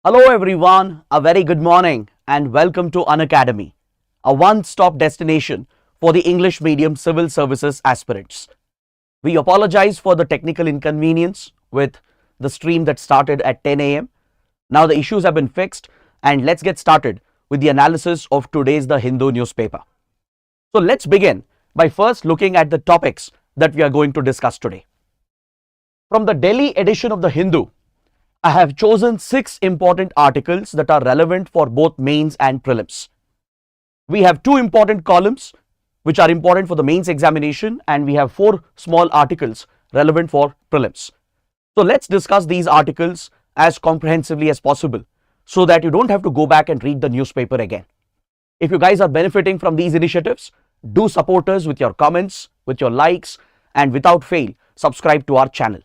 Hello everyone, a very good morning and welcome to Unacademy, a one-stop destination for the English medium civil services aspirants. We apologize for the technical inconvenience with the stream that started at 10 a.m. Now the issues have been fixed and let's get started with the analysis of today's The Hindu newspaper. So let's begin by first looking at the topics that we are going to discuss today. From the Delhi edition of The Hindu, I have chosen 6 important articles that are relevant for both mains and prelims. We have 2 important columns which are important for the mains examination, and we have 4 small articles relevant for prelims. So let's discuss these articles as comprehensively as possible so that you don't have to go back and read the newspaper again. If you guys are benefiting from these initiatives, do support us with your comments, with your likes, and without fail, subscribe to our channel.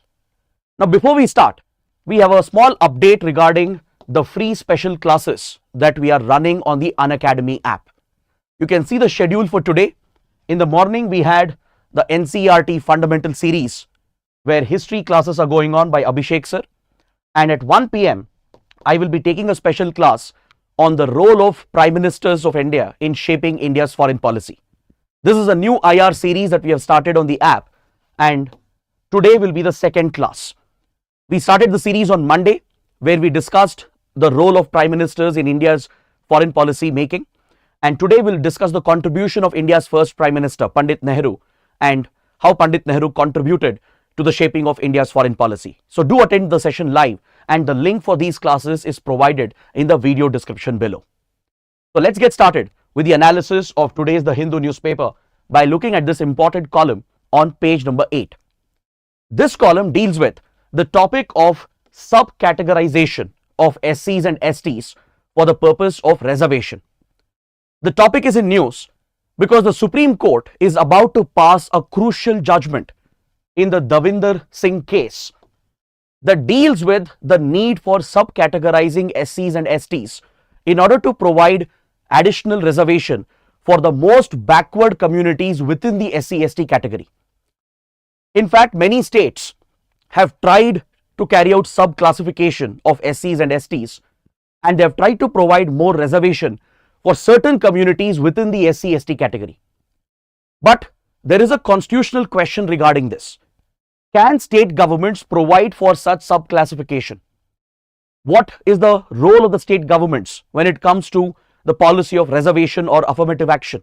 Now before we start, we have a small update regarding the free special classes that we are running on the Unacademy app. You can see the schedule for today. In the morning, we had the NCERT fundamental series where history classes are going on by Abhishek sir. And at 1 p.m., I will be taking a special class on the role of Prime Ministers of India in shaping India's foreign policy. This is a new IR series that we have started on the app, and today will be the second class. We started the series on Monday where we discussed the role of Prime Ministers in India's foreign policy making, and today we'll discuss the contribution of India's first Prime Minister, Pandit Nehru, and how Pandit Nehru contributed to the shaping of India's foreign policy. So do attend the session live, and the link for these classes is provided in the video description below. So let's get started with the analysis of today's The Hindu newspaper by looking at this important column on page number 8. This column deals with the topic of sub-categorization of SCs and STs for the purpose of reservation. The topic is in news because the Supreme Court is about to pass a crucial judgment in the Davinder Singh case that deals with the need for sub-categorizing SCs and STs in order to provide additional reservation for the most backward communities within the SC/ST category. In fact, many states have tried to carry out sub-classification of SCs and STs, and they have tried to provide more reservation for certain communities within the SC/ST category. But there is a constitutional question regarding this. Can state governments provide for such sub-classification? What is the role of the state governments when it comes to the policy of reservation or affirmative action?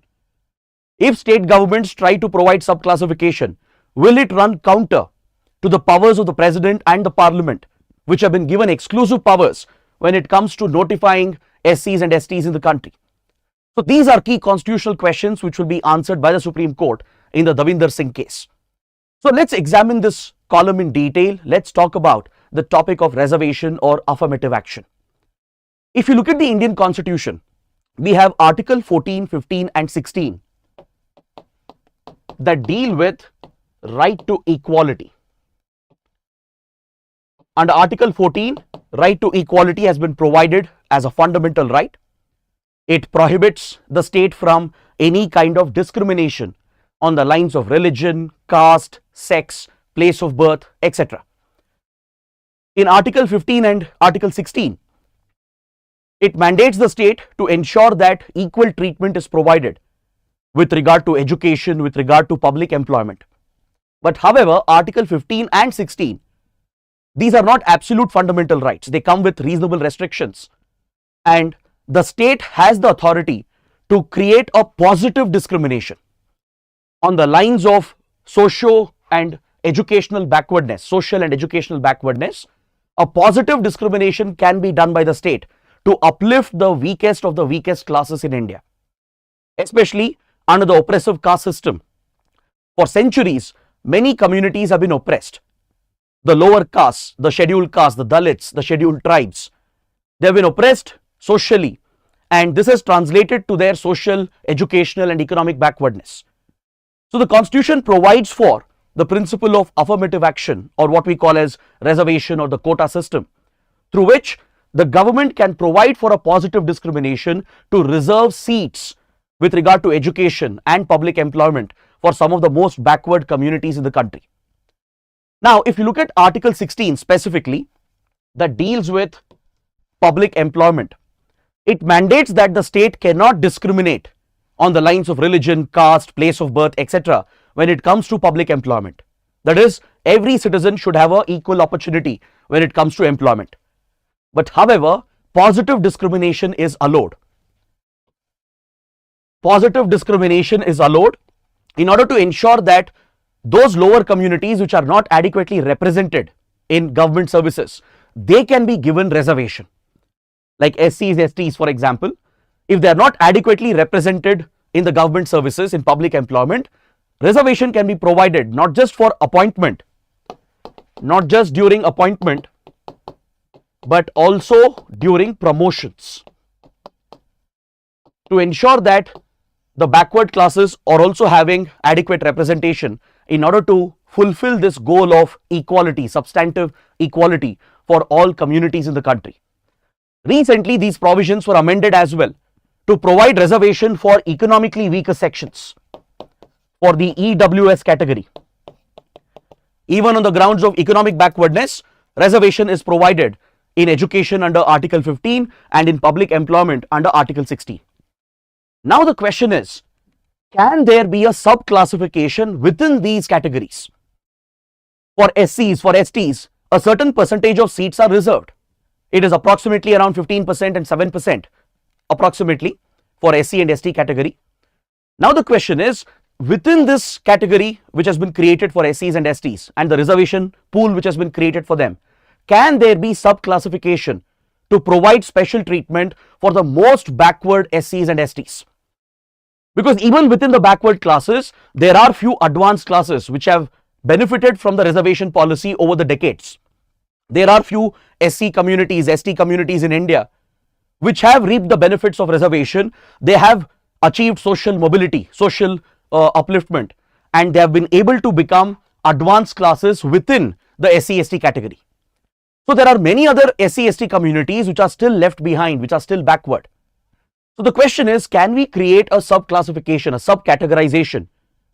If state governments try to provide sub-classification, will it run counter to the powers of the president and the parliament, which have been given exclusive powers when it comes to notifying SCs and STs in the country? So these are key constitutional questions which will be answered by the Supreme Court in the Davinder Singh case. So let's examine this column in detail. Let's talk about the topic of reservation or affirmative action. If you look at the Indian Constitution, we have Article 14, 15 and 16 that deal with right to equality. Under Article 14, right to equality has been provided as a fundamental right. It prohibits the state from any kind of discrimination on the lines of religion, caste, sex, place of birth, etc. In Article 15 and Article 16, it mandates the state to ensure that equal treatment is provided with regard to education, with regard to public employment. But however, Article 15 and 16, these are not absolute fundamental rights. They come with reasonable restrictions. And the state has the authority to create a positive discrimination on the lines of social and educational backwardness. A positive discrimination can be done by the state to uplift the weakest of the weakest classes in India, especially under the oppressive caste system. For centuries, many communities have been oppressed. The lower castes, the scheduled castes, the Dalits, the scheduled tribes, they have been oppressed socially, and this has translated to their social, educational and economic backwardness. So the Constitution provides for the principle of affirmative action, or what we call as reservation or the quota system, through which the government can provide for a positive discrimination to reserve seats with regard to education and public employment for some of the most backward communities in the country. Now, if you look at Article 16 specifically, that deals with public employment. It mandates that the state cannot discriminate on the lines of religion, caste, place of birth, etc. when it comes to public employment. That is, every citizen should have an equal opportunity when it comes to employment. But however, positive discrimination is allowed. Positive discrimination is allowed in order to ensure that those lower communities which are not adequately represented in government services, they can be given reservation. Like SCs, STs, for example, if they are not adequately represented in the government services in public employment, reservation can be provided not just for appointment, not just during appointment, but also during promotions, to ensure that the backward classes are also having adequate representation in order to fulfill this goal of equality, substantive equality for all communities in the country. Recently, these provisions were amended as well to provide reservation for economically weaker sections, for the EWS category. Even on the grounds of economic backwardness, reservation is provided in education under Article 15 and in public employment under Article 16. Now the question is, can there be a sub-classification within these categories? For SCs, for STs, a certain percentage of seats are reserved. It is approximately around 15% and 7% approximately for SC and ST category. Now the question is, within this category which has been created for SCs and STs and the reservation pool which has been created for them, can there be sub-classification to provide special treatment for the most backward SCs and STs? Because even within the backward classes, there are few advanced classes which have benefited from the reservation policy over the decades. There are few SC communities, ST communities in India which have reaped the benefits of reservation. They have achieved social mobility, social upliftment, and they have been able to become advanced classes within the SC/ST category. So there are many other SC/ST communities which are still left behind, which are still backward. So the question is, can we create a sub-classification, a sub-categorization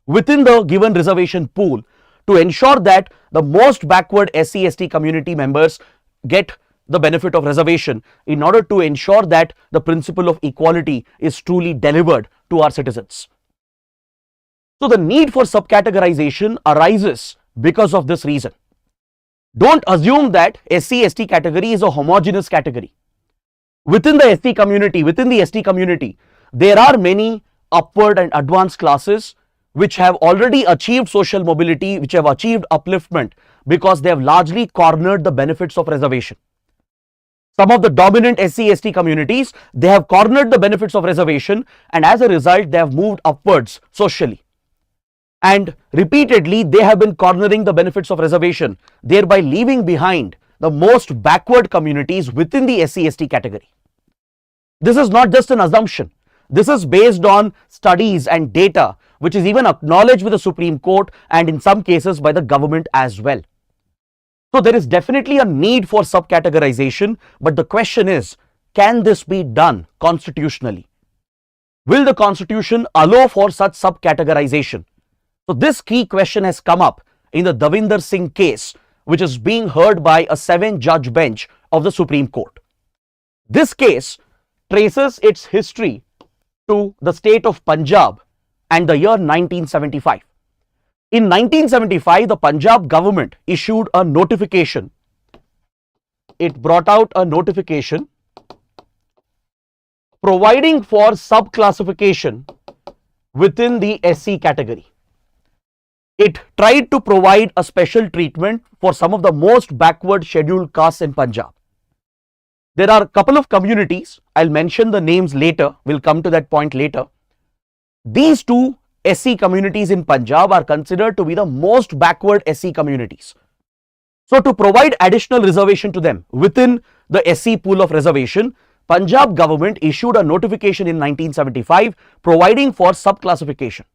within the given reservation pool to ensure that the most backward SC/ST community members get the benefit of reservation in order to ensure that the principle of equality is truly delivered to our citizens? So the need for sub-categorization arises because of this reason. Don't assume that SC/ST category is a homogeneous category. Within the SC community, within the ST community, there are many upward and advanced classes which have already achieved social mobility, which have achieved upliftment because they have largely cornered the benefits of reservation. Some of the dominant SC/ST communities, they have cornered the benefits of reservation, and as a result, they have moved upwards socially. And repeatedly, they have been cornering the benefits of reservation, thereby leaving behind the most backward communities within the SC/ST category. This is not just an assumption. This is based on studies and data, which is even acknowledged with the Supreme Court and in some cases by the government as well. So there is definitely a need for sub-categorization, but the question is, can this be done constitutionally? Will the Constitution allow for such sub-categorization? So this key question has come up in the Davinder Singh case, which is being heard by a 7-judge bench of the Supreme Court. This case traces its history to the state of Punjab and the year 1975. In 1975, the Punjab government issued a notification. It brought out a notification providing for sub-classification within the SC category. It tried to provide a special treatment for some of the most backward scheduled castes in Punjab. There are a couple of communities, I'll mention the names later, we'll come to that point later. These two SC communities in Punjab are considered to be the most backward SC communities. So to provide additional reservation to them within the SC pool of reservation, Punjab government issued a notification in 1975 providing for sub-classification.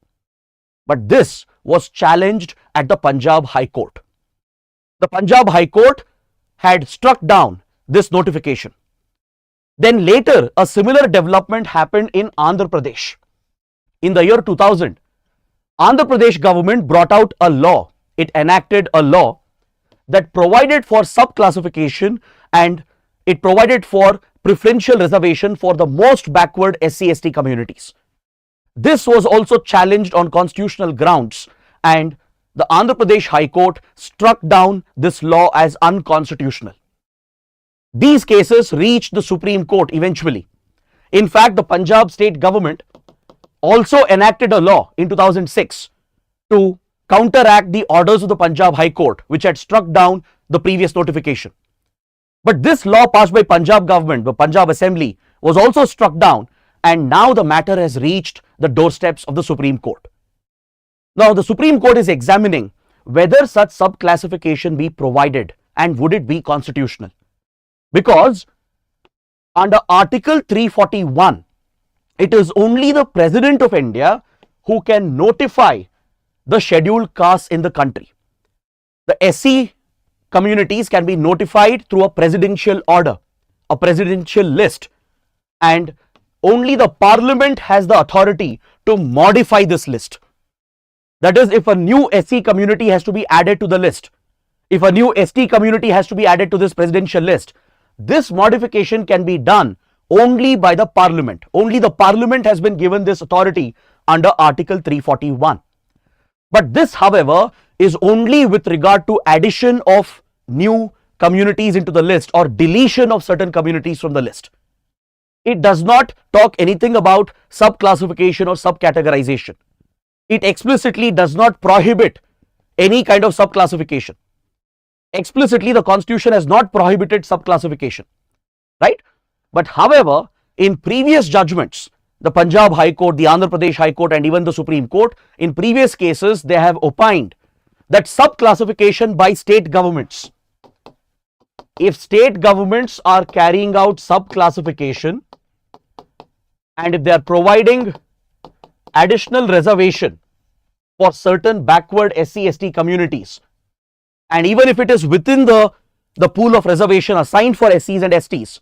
But this was challenged at the Punjab High Court. The Punjab High Court had struck down this notification. Then later, a similar development happened in Andhra Pradesh. In the year 2000, Andhra Pradesh government brought out a law. It enacted a law that provided for sub-classification, and it provided for preferential reservation for the most backward SC/ST communities. This was also challenged on constitutional grounds, and the Andhra Pradesh High Court struck down this law as unconstitutional. These cases reached the Supreme Court eventually. In fact, the Punjab state government also enacted a law in 2006 to counteract the orders of the Punjab High Court, which had struck down the previous notification. But this law passed by Punjab government, the Punjab Assembly, was also struck down, and now the matter has reached the doorsteps of the Supreme Court. Now, the Supreme Court is examining whether such sub-classification be provided and would it be constitutional. Because under Article 341, it is only the President of India who can notify the scheduled castes in the country. The SC communities can be notified through a presidential order, a presidential list, and only the Parliament has the authority to modify this list. That is, if a new SC community has to be added to the list, if a new ST community has to be added to this presidential list, this modification can be done only by the Parliament. Only the Parliament has been given this authority under Article 341. But this, however, is only with regard to addition of new communities into the list or deletion of certain communities from the list. It does not talk anything about sub-classification or sub-categorization. It explicitly does not prohibit any kind of sub-classification. Explicitly, the Constitution has not prohibited sub-classification, right? But however, in previous judgments, the Punjab High Court, the Andhra Pradesh High Court, and even the Supreme Court, in previous cases, they have opined that sub-classification by state governments, if state governments are carrying out sub-classification and if they are providing additional reservation for certain backward SC/ST communities, and even if it is within the pool of reservation assigned for SCs and STs,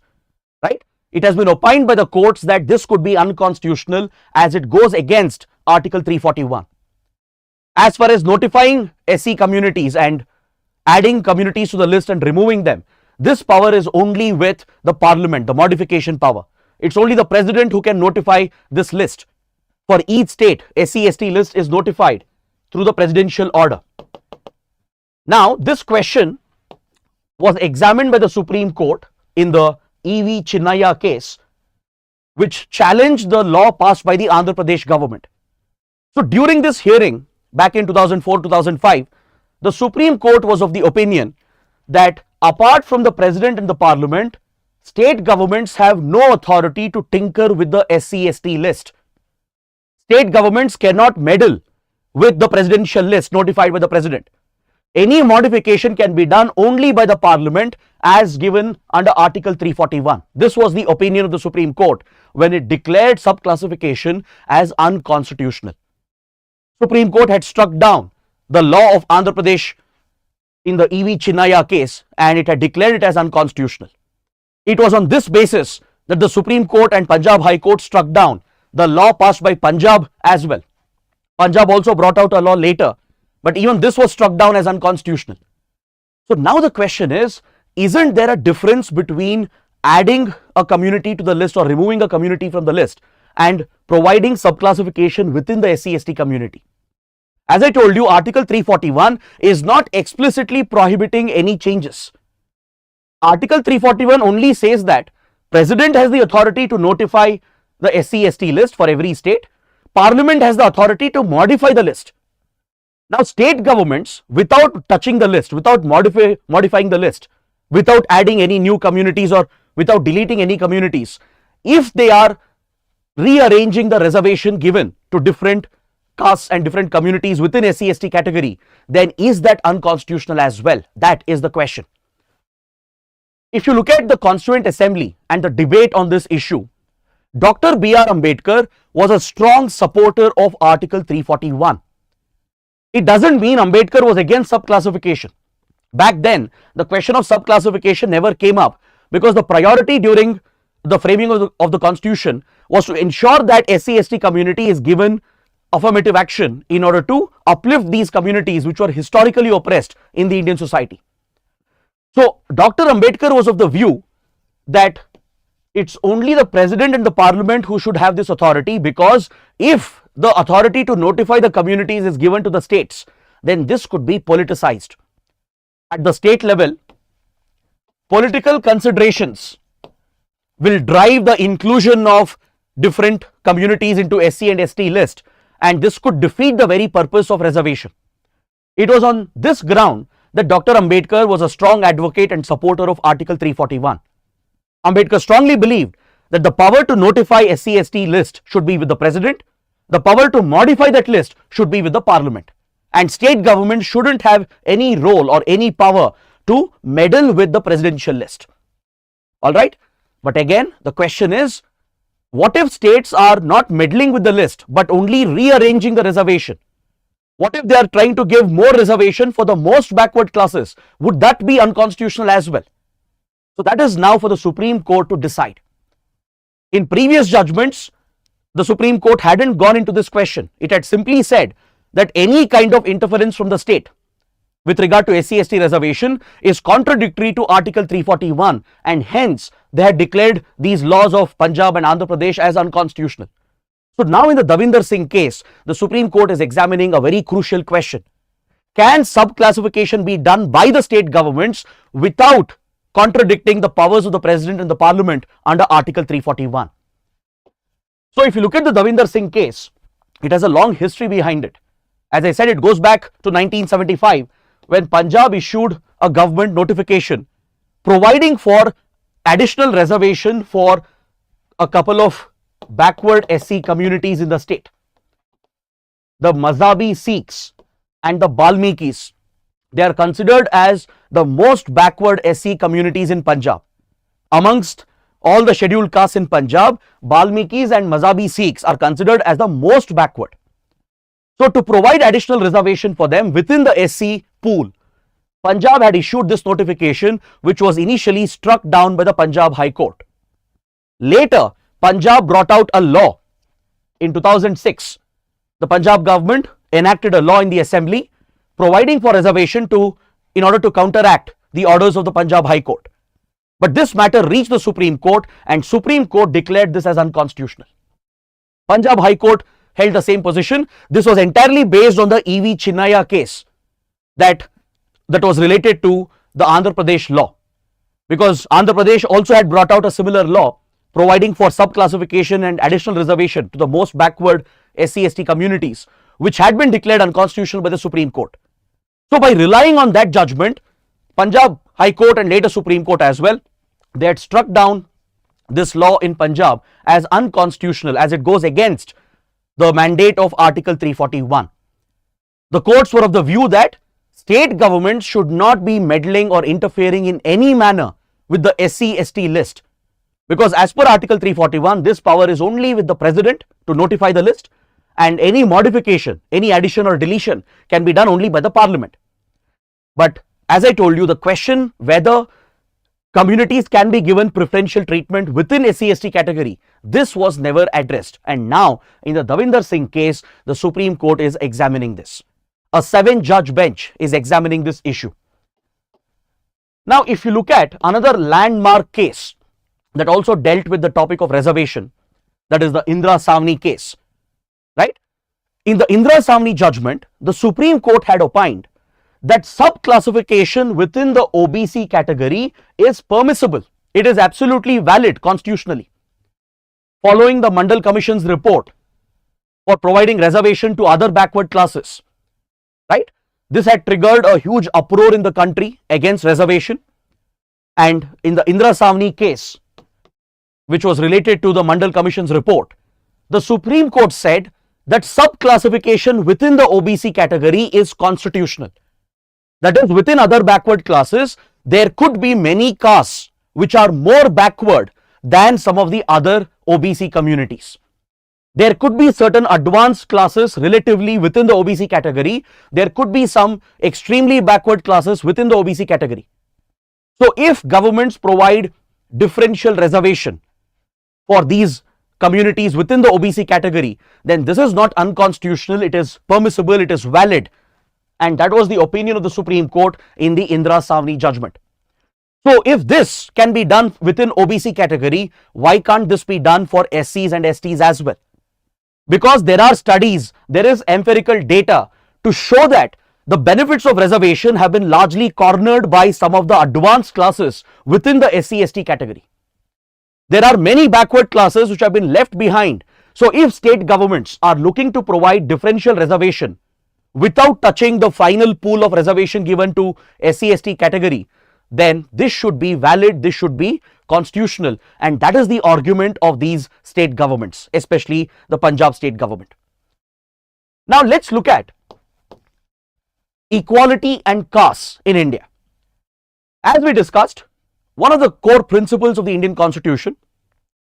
right? It has been opined by the courts that this could be unconstitutional as it goes against Article 341. As far as notifying SC communities and adding communities to the list and removing them, this power is only with the Parliament, the modification power. It's only the President who can notify this list. For each state, SC/ST list is notified through the presidential order. Now, this question was examined by the Supreme Court in the E.V. Chinnaya case, which challenged the law passed by the Andhra Pradesh government. So, during this hearing back in 2004-2005, the Supreme Court was of the opinion that apart from the President and the Parliament, state governments have no authority to tinker with the SC/ST list. State governments cannot meddle with the presidential list notified by the President. Any modification can be done only by the Parliament as given under Article 341. This was the opinion of the Supreme Court when it declared sub-classification as unconstitutional. Supreme Court had struck down the law of Andhra Pradesh in the E.V. Chinnaya case and it had declared it as unconstitutional. It was on this basis that the Supreme Court and Punjab High Court struck down the law passed by Punjab as well. Punjab also brought out a law later, but even this was struck down as unconstitutional. So now the question is, isn't there a difference between adding a community to the list or removing a community from the list and providing sub-classification within the SC/ST community? As I told you, Article 341 is not explicitly prohibiting any changes. Article 341 only says that President has the authority to notify the SC/ST list for every state. Parliament has the authority to modify the list. Now, state governments, without touching the list, without modifying the list, without adding any new communities or without deleting any communities, if they are rearranging the reservation given to different castes and different communities within SC/ST category, then is that unconstitutional as well? That is the question. If you look at the Constituent Assembly and the debate on this issue, Dr. B.R. Ambedkar was a strong supporter of Article 341. It doesn't mean Ambedkar was against sub-classification. Back then, the question of sub-classification never came up because the priority during the framing of the Constitution was to ensure that SC/ST community is given affirmative action in order to uplift these communities which were historically oppressed in the Indian society. So, Dr. Ambedkar was of the view that it's only the president and the parliament who should have this authority, because if the authority to notify the communities is given to the states, then this could be politicized. At the state level, political considerations will drive the inclusion of different communities into SC and ST list, and this could defeat the very purpose of reservation. It was on this ground that Dr. Ambedkar was a strong advocate and supporter of Article 341. Ambedkar strongly believed that the power to notify SC/ST list should be with the president, the power to modify that list should be with the parliament, and state government shouldn't have any role or any power to meddle with the presidential list. Alright, but again the question is, what if states are not meddling with the list but only rearranging the reservation? What if they are trying to give more reservation for the most backward classes? Would that be unconstitutional as well? So that is now for the Supreme Court to decide. In previous judgments, the Supreme Court hadn't gone into this question. It had simply said that any kind of interference from the state with regard to SC/ST reservation is contradictory to Article 341, and hence they had declared these laws of Punjab and Andhra Pradesh as unconstitutional. So now in the Davinder Singh case, the Supreme Court is examining a very crucial question. Can sub-classification be done by the state governments without contradicting the powers of the president and the parliament under Article 341? So if you look at the Davinder Singh case, it has a long history behind it. As I said, it goes back to 1975 when Punjab issued a government notification providing for additional reservation for a couple of backward SC communities in the state. The Mazhabi Sikhs and the Balmikis, they are considered as the most backward SC communities in Punjab. Amongst all the scheduled castes in Punjab, Balmikis and Mazhabi Sikhs are considered as the most backward. So to provide additional reservation for them within the SC pool, Punjab had issued this notification, which was initially struck down by the Punjab High Court. Later, Punjab brought out a law in 2006. The Punjab government enacted a law in the assembly providing for reservation in order to counteract the orders of the Punjab High Court. But this matter reached the Supreme Court, and Supreme Court declared this as unconstitutional. Punjab High Court held the same position. This was entirely based on the E.V. Chinnaya case that was related to the Andhra Pradesh law, because Andhra Pradesh also had brought out a similar law providing for sub-classification and additional reservation to the most backward SC/ST communities, which had been declared unconstitutional by the Supreme Court. So by relying on that judgment, Punjab High Court and later Supreme Court as well, they had struck down this law in Punjab as unconstitutional, as it goes against the mandate of Article 341. The courts were of the view that state governments should not be meddling or interfering in any manner with the SC/ST list, because as per Article 341, this power is only with the president to notify the list, and any modification, any addition or deletion can be done only by the parliament. But as I told you, the question whether communities can be given preferential treatment within SC/ST category, this was never addressed, and now in the Davinder Singh case, the Supreme Court is examining this. A 7-judge bench is examining this issue. Now if you look at another landmark case that also dealt with the topic of reservation, that is the Indra Savni case, right? In the Indra Savni judgment, the Supreme Court had opined that sub-classification within the OBC category is permissible. It is absolutely valid constitutionally. Following the Mandal Commission's report for providing reservation to other backward classes, right? This had triggered a huge uproar in the country against reservation, and in the Indra Savni case, which was related to the Mandal Commission's report, the Supreme Court said that sub-classification within the OBC category is constitutional. That is, within other backward classes, there could be many castes which are more backward than some of the other OBC communities. There could be certain advanced classes relatively within the OBC category. There could be some extremely backward classes within the OBC category. So if governments provide differential reservation for these communities within the OBC category, then this is not unconstitutional, it is permissible, it is valid. And that was the opinion of the Supreme Court in the Indra Savni judgment. So if this can be done within OBC category, why can't this be done for SCs and STs as well? Because there are studies, there is empirical data to show that the benefits of reservation have been largely cornered by some of the advanced classes within the SC/ST category. There are many backward classes which have been left behind. So if state governments are looking to provide differential reservation without touching the final pool of reservation given to SC/ST category, then this should be valid, this should be constitutional, and that is the argument of these state governments, especially the Punjab state government. Now let's look at equality and caste in India. As we discussed, one of the core principles of the Indian Constitution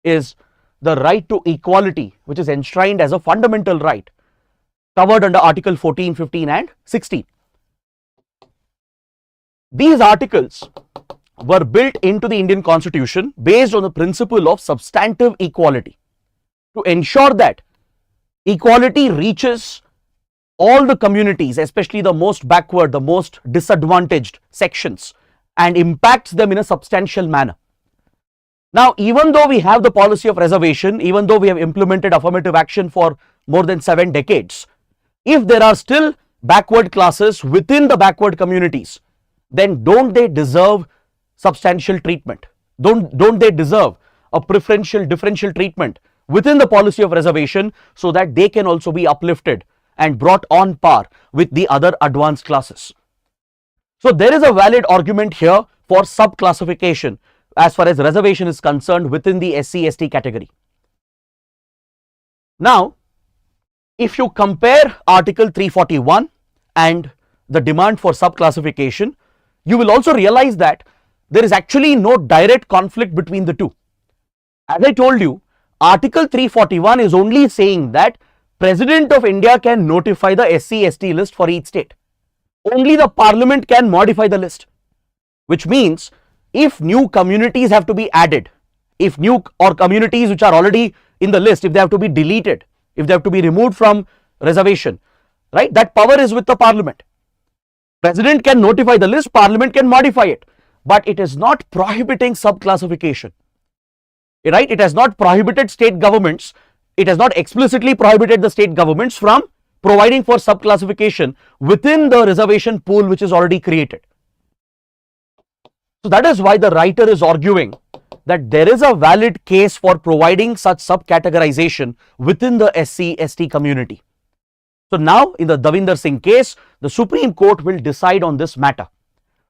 is the right to equality, which is enshrined as a fundamental right covered under Article 14, 15 and 16. These articles were built into the Indian Constitution based on the principle of substantive equality to ensure that equality reaches all the communities, especially the most backward, the most disadvantaged sections, and impacts them in a substantial manner. Now, even though we have the policy of reservation, even though we have implemented affirmative action for more than 7 decades, if there are still backward classes within the backward communities, then don't they deserve substantial treatment? Don't they deserve a preferential differential treatment within the policy of reservation so that they can also be uplifted and brought on par with the other advanced classes? So there is a valid argument here for sub-classification as far as reservation is concerned within the SC/ST category. Now, if you compare Article 341 and the demand for sub-classification, you will also realize that there is actually no direct conflict between the two. As I told you, Article 341 is only saying that President of India can notify the SC/ST list for each state. Only the Parliament can modify the list, which means if new communities have to be added, if new or communities which are already in the list, if they have to be deleted, if they have to be removed from reservation, right, that power is with the Parliament. President can notify the list, Parliament can modify it, but it is not prohibiting sub-classification, right? It has not prohibited state governments, it has not explicitly prohibited the state governments from providing for sub-classification within the reservation pool which is already created. So that is why the writer is arguing that there is a valid case for providing such sub-categorization within the SC/ST community. So now in the Davinder Singh case, the Supreme Court will decide on this matter,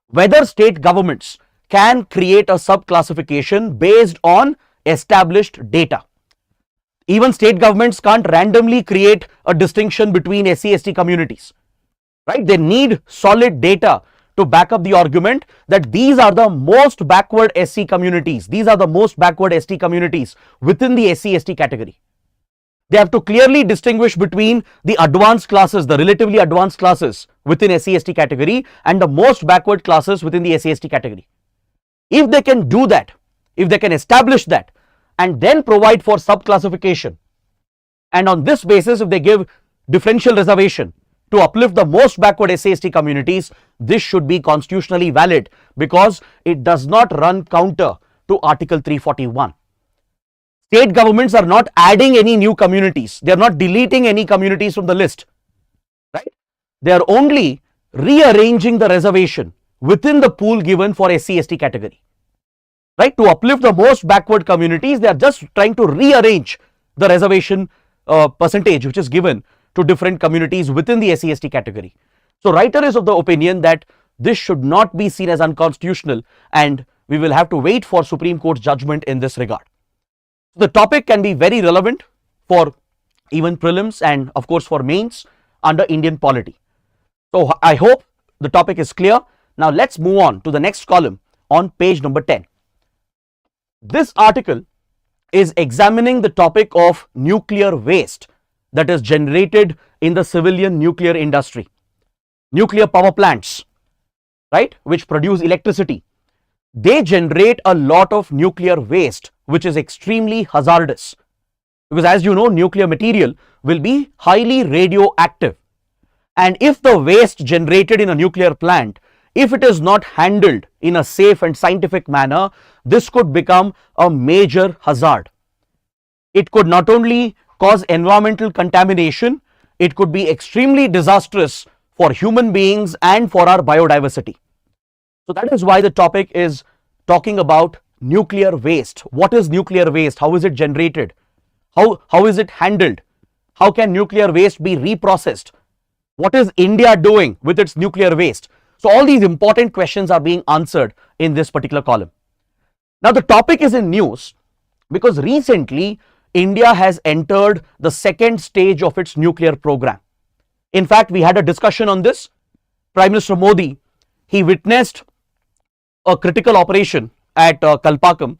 whether state governments can create a sub-classification based on established data. Even state governments can't randomly create a distinction between SC/ST communities, right? They need solid data to back up the argument that these are the most backward SC communities, these are the most backward ST communities within the SC/ST category. They have to clearly distinguish between the advanced classes, the relatively advanced classes within SC/ST category and the most backward classes within the SC/ST category. If they can do that, if they can establish that and then provide for sub-classification, and on this basis if they give differential reservation to uplift the most backward SC/ST communities, this should be constitutionally valid because it does not run counter to Article 341. State governments are not adding any new communities, they are not deleting any communities from the list, right? They are only rearranging the reservation within the pool given for SC/ST category, right? To uplift the most backward communities, they are just trying to rearrange the reservation percentage which is given to different communities within the SC/ST category. So writer is of the opinion that this should not be seen as unconstitutional, and we will have to wait for Supreme Court's judgment in this regard. The topic can be very relevant for even prelims and of course for mains under Indian polity. So I hope the topic is clear. Now let's move on to the next column on page number 10. This article is examining the topic of nuclear waste that is generated in the civilian nuclear industry. Nuclear power plants, right, which produce electricity, they generate a lot of nuclear waste which is extremely hazardous, because as you know, nuclear material will be highly radioactive, and if the waste generated in a nuclear plant if it is not handled in a safe and scientific manner, this could become a major hazard. It could not only cause environmental contamination, it could be extremely disastrous for human beings and for our biodiversity. So that is why the topic is talking about nuclear waste. What is nuclear waste? How is it generated? How is it handled? How can nuclear waste be reprocessed? What is India doing with its nuclear waste? So all these important questions are being answered in this particular column. Now the topic is in news because recently India has entered the second stage of its nuclear program. In fact, we had a discussion on this. Prime Minister Modi, he witnessed a critical operation at Kalpakam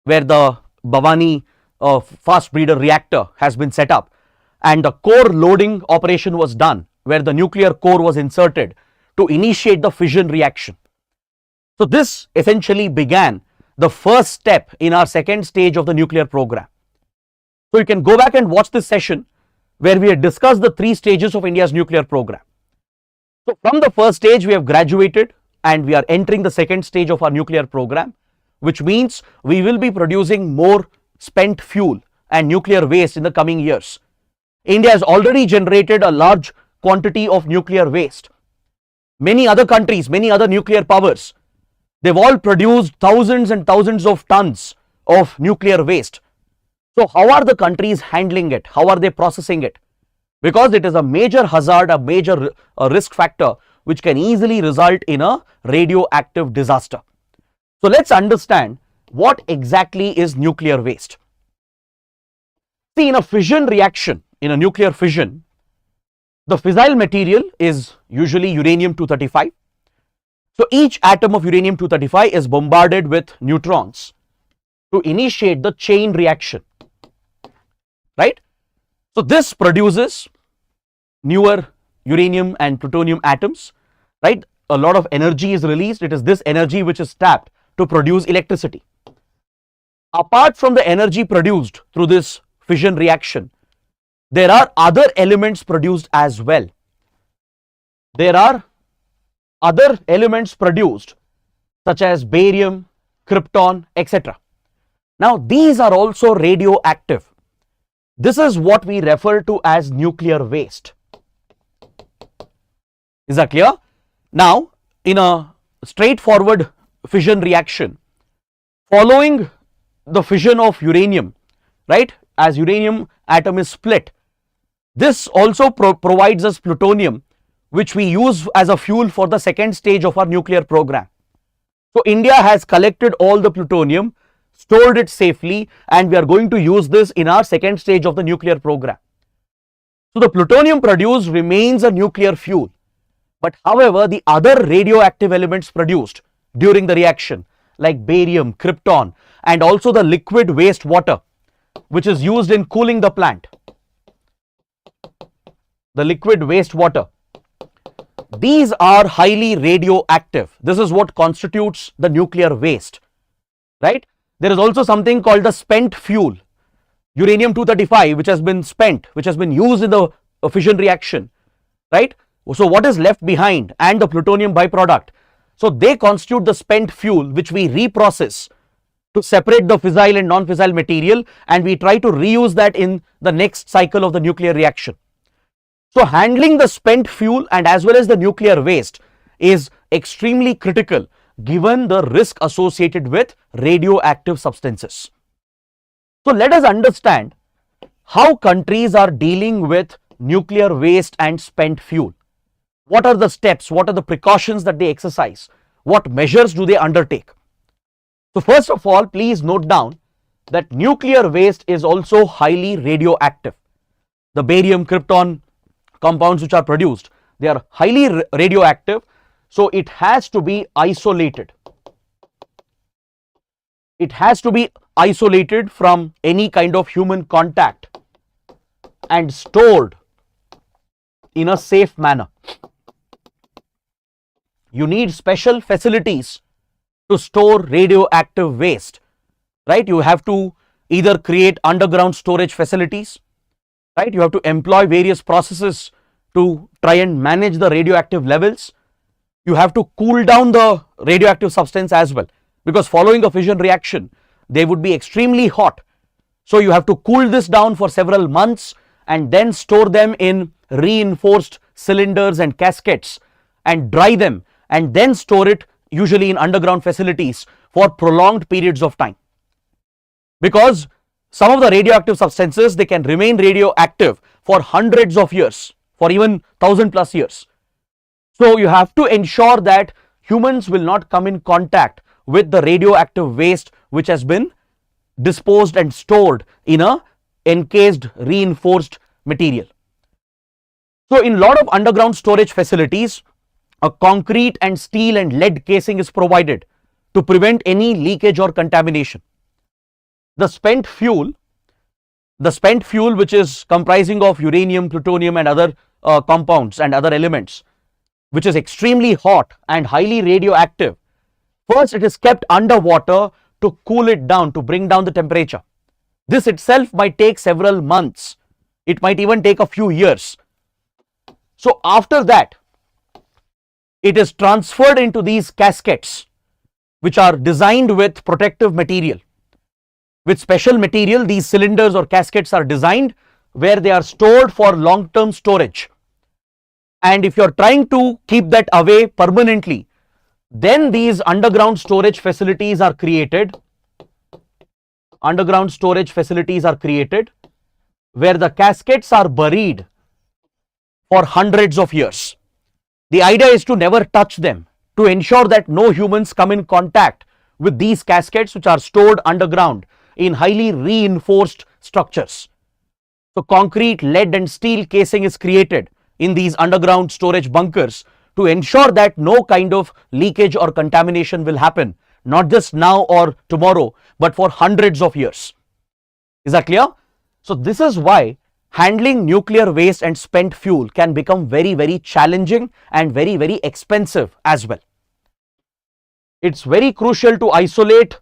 where the Bhavani fast breeder reactor has been set up, and the core loading operation was done where the nuclear core was inserted to initiate the fission reaction. So this essentially began the first step in our second stage of the nuclear program. So you can go back and watch this session where we had discussed the 3 stages of India's nuclear program. So from the first stage we have graduated and we are entering the second stage of our nuclear program, which means we will be producing more spent fuel and nuclear waste in the coming years. India has already generated a large quantity of nuclear waste. Many other countries, many other nuclear powers, they've all produced thousands and thousands of tons of nuclear waste. So how are the countries handling it? How are they processing it? Because it is a major hazard, a major risk factor which can easily result in a radioactive disaster. So let's understand what exactly is nuclear waste. See, in a fission reaction, in a nuclear fission, the fissile material is usually uranium-235. So each atom of uranium-235 is bombarded with neutrons to initiate the chain reaction, right? So this produces newer uranium and plutonium atoms, right? A lot of energy is released. It is this energy which is tapped to produce electricity. Apart from the energy produced through this fission reaction, there are other elements produced as well. There are other elements produced such as barium, krypton, etc. Now these are also radioactive. This is what we refer to as nuclear waste. Is that clear? Now, in a straightforward fission reaction, following the fission of uranium, right, as uranium atom is split, this also provides us plutonium, which we use as a fuel for the second stage of our nuclear program. So India has collected all the plutonium, stored it safely, and we are going to use this in our second stage of the nuclear program. So the plutonium produced remains a nuclear fuel, but however the other radioactive elements produced during the reaction like barium, krypton, and also the liquid waste water which is used in cooling the plant, the liquid waste water, these are highly radioactive. This is what constitutes the nuclear waste, right? There is also something called the spent fuel, uranium-235, which has been spent, which has been used in the fission reaction, right? So what is left behind, and the plutonium byproduct. So they constitute the spent fuel which we reprocess to separate the fissile and non-fissile material, and we try to reuse that in the next cycle of the nuclear reaction. So handling the spent fuel and as well as the nuclear waste is extremely critical given the risk associated with radioactive substances. So let us understand how countries are dealing with nuclear waste and spent fuel. What are the steps? What are the precautions that they exercise? What measures do they undertake? So first of all, please note down that nuclear waste is also highly radioactive. The barium, krypton compounds which are produced, they are highly radioactive, so it has to be isolated. It has to be isolated from any kind of human contact and stored in a safe manner. You need special facilities to store radioactive waste, right? You have to either create underground storage facilities, right? You have to employ various processes to try and manage the radioactive levels. you have to cool down the radioactive substance as well, because following a fission reaction, they would be extremely hot. So you have to cool this down for several months and then store them in reinforced cylinders and caskets and dry them and then store it usually in underground facilities for prolonged periods of time. Because some of the radioactive substances, they can remain radioactive for hundreds of years, for even 1,000+ years. So you have to ensure that humans will not come in contact with the radioactive waste which has been disposed and stored in a encased reinforced material. So in a lot of underground storage facilities, a concrete and steel and lead casing is provided to prevent any leakage or contamination. The spent fuel which is comprising of uranium, plutonium and other compounds and other elements, which is extremely hot and highly radioactive, first it is kept underwater to cool it down, to bring down the temperature. This itself might take several months. It might even take a few years. So after that, it is transferred into these caskets, which are designed with protective material. With special material, these cylinders or caskets are designed where they are stored for long-term storage. And if you are trying to keep that away permanently, then these underground storage facilities are created. Underground storage facilities are created where the caskets are buried for hundreds of years. The idea is to never touch them, to ensure that no humans come in contact with these caskets which are stored underground in highly reinforced structures. So concrete, lead and steel casing is created in these underground storage bunkers to ensure that no kind of leakage or contamination will happen, not just now or tomorrow, but for hundreds of years. Is that clear? So this is why handling nuclear waste and spent fuel can become very, very challenging and very, very expensive as well. It's very crucial to isolate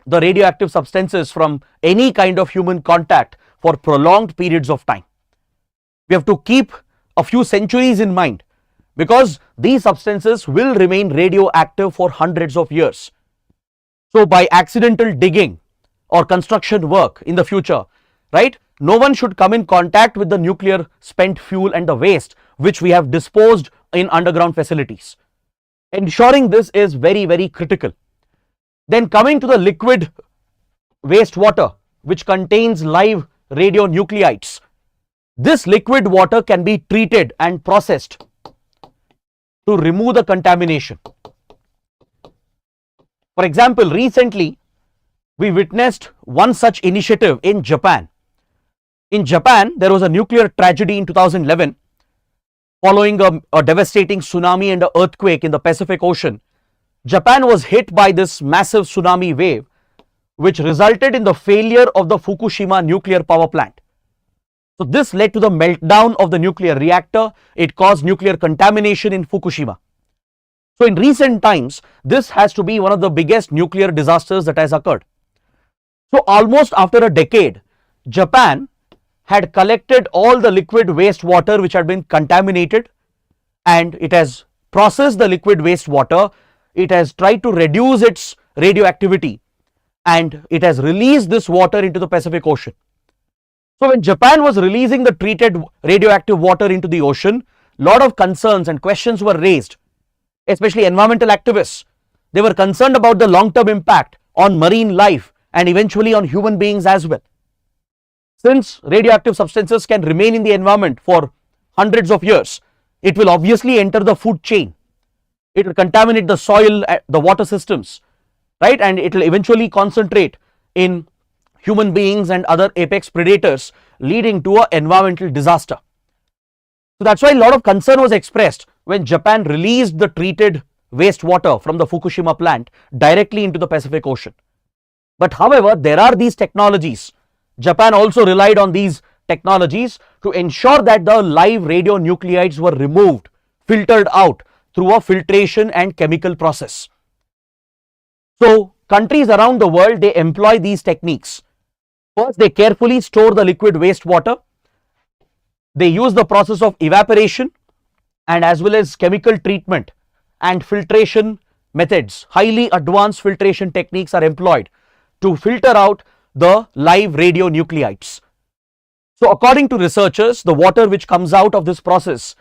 the radioactive substances from any kind of human contact for prolonged periods of time. We have to keep a few centuries in mind because these substances will remain radioactive for hundreds of years. So by accidental digging or construction work in the future, right, no one should come in contact with the nuclear spent fuel and the waste which we have disposed in underground facilities. Ensuring this is very, very critical. Then coming to the liquid wastewater which contains live radionuclides. This liquid water can be treated and processed to remove the contamination. For example, recently we witnessed one such initiative in Japan. In Japan, there was a nuclear tragedy in 2011 following a devastating tsunami and an earthquake in the Pacific Ocean. Japan was hit by this massive tsunami wave which resulted in the failure of the Fukushima nuclear power plant. So this led to the meltdown of the nuclear reactor. It caused nuclear contamination in Fukushima. So in recent times, this has to be one of the biggest nuclear disasters that has occurred. So almost after a decade, Japan had collected all the liquid wastewater which had been contaminated and it has processed the liquid wastewater. It has tried to reduce its radioactivity and it has released this water into the Pacific Ocean. So when Japan was releasing the treated radioactive water into the ocean, a lot of concerns and questions were raised, especially environmental activists. They were concerned about the long-term impact on marine life and eventually on human beings as well. Since radioactive substances can remain in the environment for hundreds of years, it will obviously enter the food chain. It will contaminate the soil, the water systems, right? And it will eventually concentrate in human beings and other apex predators, leading to an environmental disaster. So that's why a lot of concern was expressed when Japan released the treated wastewater from the Fukushima plant directly into the Pacific Ocean. But however, there are these technologies. Japan also relied on these technologies to ensure that the live radionuclides were removed, filtered out through a filtration and chemical process. So countries around the world, they employ these techniques. First, they carefully store the liquid wastewater. They use the process of evaporation and as well as chemical treatment and filtration methods. Highly advanced filtration techniques are employed to filter out the live radionuclides. So according to researchers, the water which comes out of this process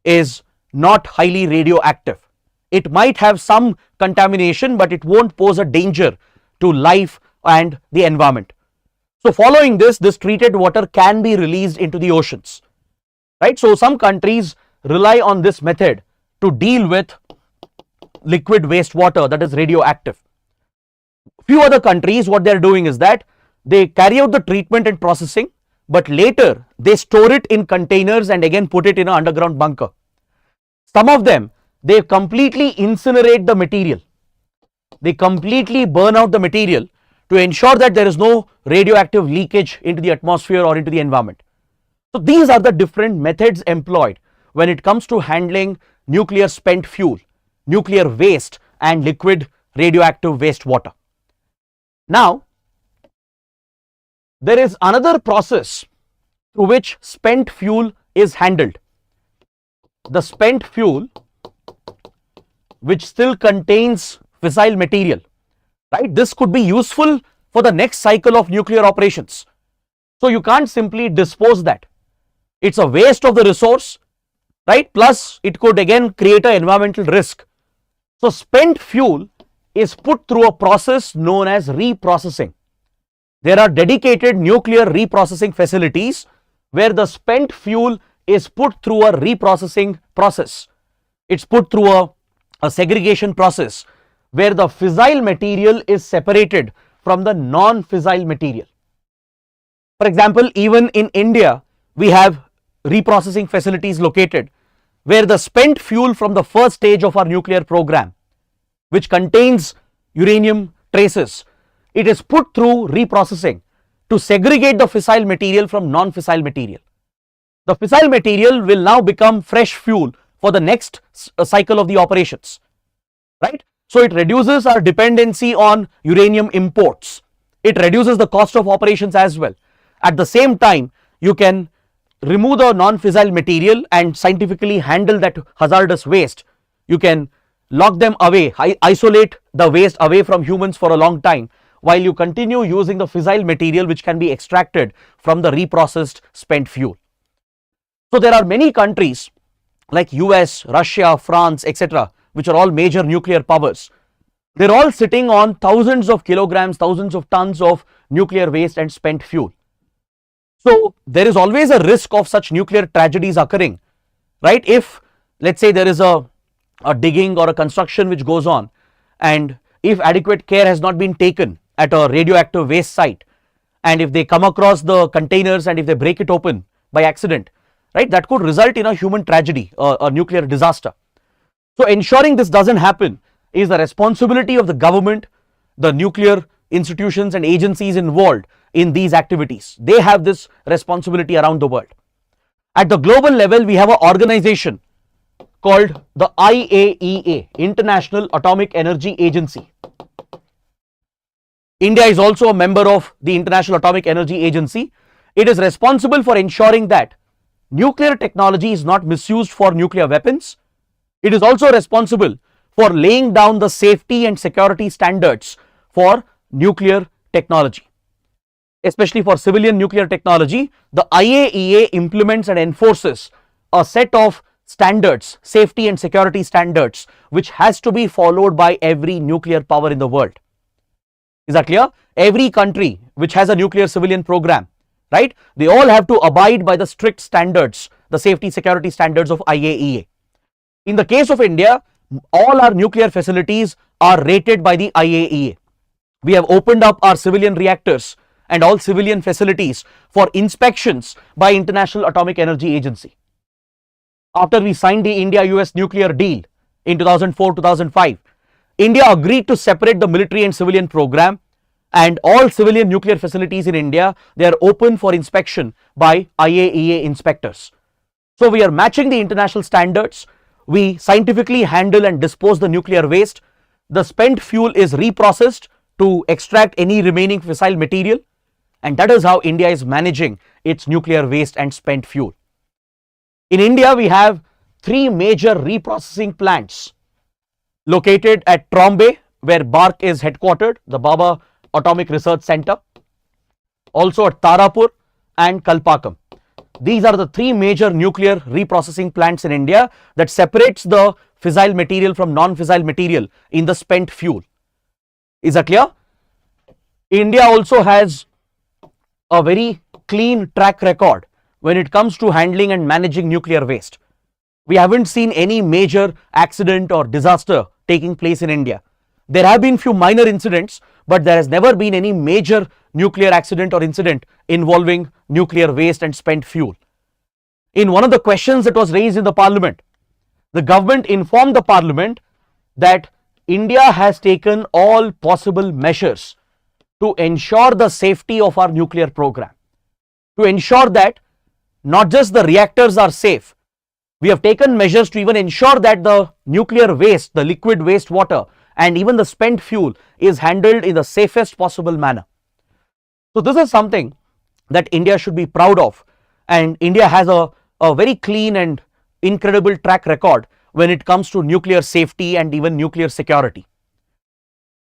is not highly radioactive. It might have some contamination, but it won't pose a danger to life and the environment. So following this treated water can be released into the oceans, right? So some countries rely on this method to deal with liquid wastewater that is radioactive. Few other countries, what they are doing is that they carry out the treatment and processing, but later they store it in containers and again put it in an underground bunker. Some of them, they completely incinerate the material. They completely burn out the material to ensure that there is no radioactive leakage into the atmosphere or into the environment. So these are the different methods employed when it comes to handling nuclear spent fuel, nuclear waste and liquid radioactive wastewater. Now, there is another process through which spent fuel is handled. The spent fuel which still contains fissile material, right? This could be useful for the next cycle of nuclear operations. So you can't simply dispose that. It's a waste of the resource, right? Plus it could again create an environmental risk. So spent fuel is put through a process known as reprocessing. There are dedicated nuclear reprocessing facilities where the spent fuel is put through a reprocessing process. It's put through a segregation process where the fissile material is separated from the non-fissile material. For example, even in India, we have reprocessing facilities located where the spent fuel from the first stage of our nuclear program, which contains uranium traces, it is put through reprocessing to segregate the fissile material from non-fissile material. The fissile material will now become fresh fuel for the next cycle of the operations, right? So it reduces our dependency on uranium imports. It reduces the cost of operations as well. At the same time, you can remove the non-fissile material and scientifically handle that hazardous waste. You can lock them away, isolate the waste away from humans for a long time while you continue using the fissile material which can be extracted from the reprocessed spent fuel. So there are many countries like US, Russia, France, etc., which are all major nuclear powers. They're all sitting on thousands of kilograms, thousands of tons of nuclear waste and spent fuel. So there is always a risk of such nuclear tragedies occurring, right? If let's say there is a digging or a construction which goes on, and if adequate care has not been taken at a radioactive waste site, and if they come across the containers and if they break it open by accident, right, that could result in a human tragedy, a nuclear disaster. So ensuring this doesn't happen is the responsibility of the government, the nuclear institutions and agencies involved in these activities. They have this responsibility around the world. At the global level, we have an organization called the IAEA, International Atomic Energy Agency. India is also a member of the International Atomic Energy Agency. It is responsible for ensuring that nuclear technology is not misused for nuclear weapons. It is also responsible for laying down the safety and security standards for nuclear technology. Especially for civilian nuclear technology, the IAEA implements and enforces a set of standards, safety and security standards, which has to be followed by every nuclear power in the world. Is that clear? Every country which has a nuclear civilian program, right, they all have to abide by the strict standards, the safety security standards of IAEA. In the case of India, all our nuclear facilities are rated by the IAEA. We have opened up our civilian reactors and all civilian facilities for inspections by International Atomic Energy Agency. After we signed the India-US nuclear deal in 2004-2005, India agreed to separate the military and civilian program, and all civilian nuclear facilities in India, they are open for inspection by IAEA inspectors. So we are matching the international standards. We scientifically handle and dispose the nuclear waste. The spent fuel is reprocessed to extract any remaining fissile material, and that is how India is managing its nuclear waste and spent fuel. In India, we have 3 major reprocessing plants. located at Trombay, where Bark is headquartered, the Baba Atomic Research Center, also at Tarapur and Kalpakam. These are the three major nuclear reprocessing plants in India that separates the fissile material from non-fissile material in the spent fuel. Is that clear? India also has a very clean track record when it comes to handling and managing nuclear waste. We haven't seen any major accident or disaster taking place in India. There have been few minor incidents, but there has never been any major nuclear accident or incident involving nuclear waste and spent fuel. In one of the questions that was raised in the parliament, the government informed the parliament that India has taken all possible measures to ensure the safety of our nuclear program. To ensure that not just the reactors are safe, we have taken measures to even ensure that the nuclear waste, the liquid wastewater, and even the spent fuel is handled in the safest possible manner. So this is something that India should be proud of, and India has a very clean and incredible track record when it comes to nuclear safety and even nuclear security.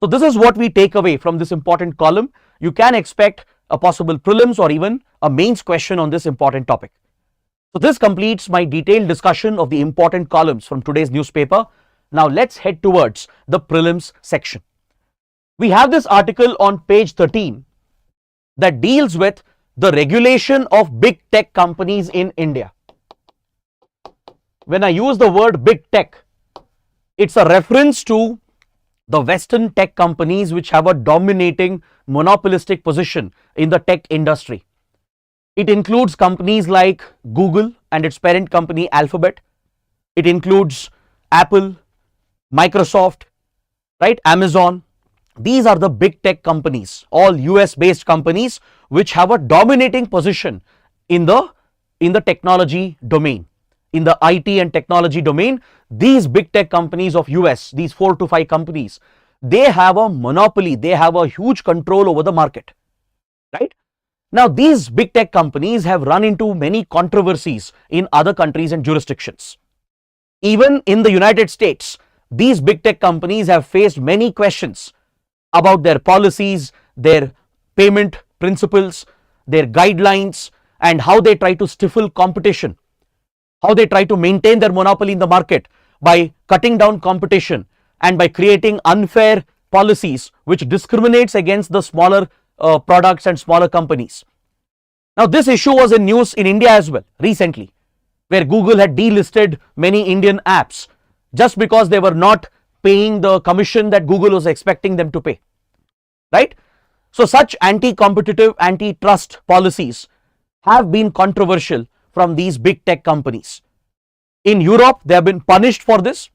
So this is what we take away from this important column. You can expect a possible prelims or even a mains question on this important topic. So this completes my detailed discussion of the important columns from today's newspaper. Now let's head towards the prelims section. We have this article on page 13 that deals with the regulation of big tech companies in India. When I use the word big tech, it's a reference to the Western tech companies which have a dominating monopolistic position in the tech industry. It includes companies like Google and its parent company Alphabet. It includes Apple, Microsoft, right, Amazon. These are the big tech companies, all US based companies which have a dominating position in the technology domain. In the IT and technology domain, these big tech companies of US, these 4 to 5 companies, they have a monopoly, they have a huge control over the market, right? Now, these big tech companies have run into many controversies in other countries and jurisdictions. Even in the United States, these big tech companies have faced many questions about their policies, their payment principles, their guidelines, and how they try to stifle competition, how they try to maintain their monopoly in the market by cutting down competition and by creating unfair policies which discriminates against the smaller products and smaller companies. Now, this issue was in news in India as well recently, where Google had delisted many Indian apps just because they were not paying the commission that Google was expecting them to pay, right? So such anti-competitive, antitrust policies have been controversial from these big tech companies. In Europe, they have been punished for this.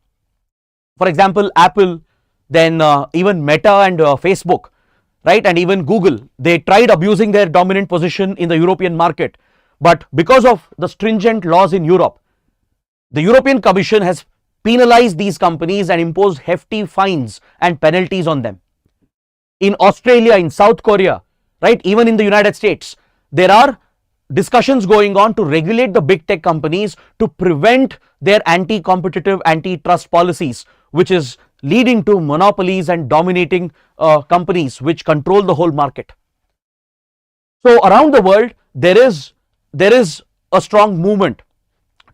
For example, Apple, then even Meta and Facebook, right, and even Google, they tried abusing their dominant position in the European market. But because of the stringent laws in Europe, the European Commission has penalized these companies and imposed hefty fines and penalties on them. In Australia, in South Korea, right, even in the United States, there are discussions going on to regulate the big tech companies to prevent their anti-competitive, antitrust policies, which is leading to monopolies and dominating companies which control the whole market. So around the world, there is a strong movement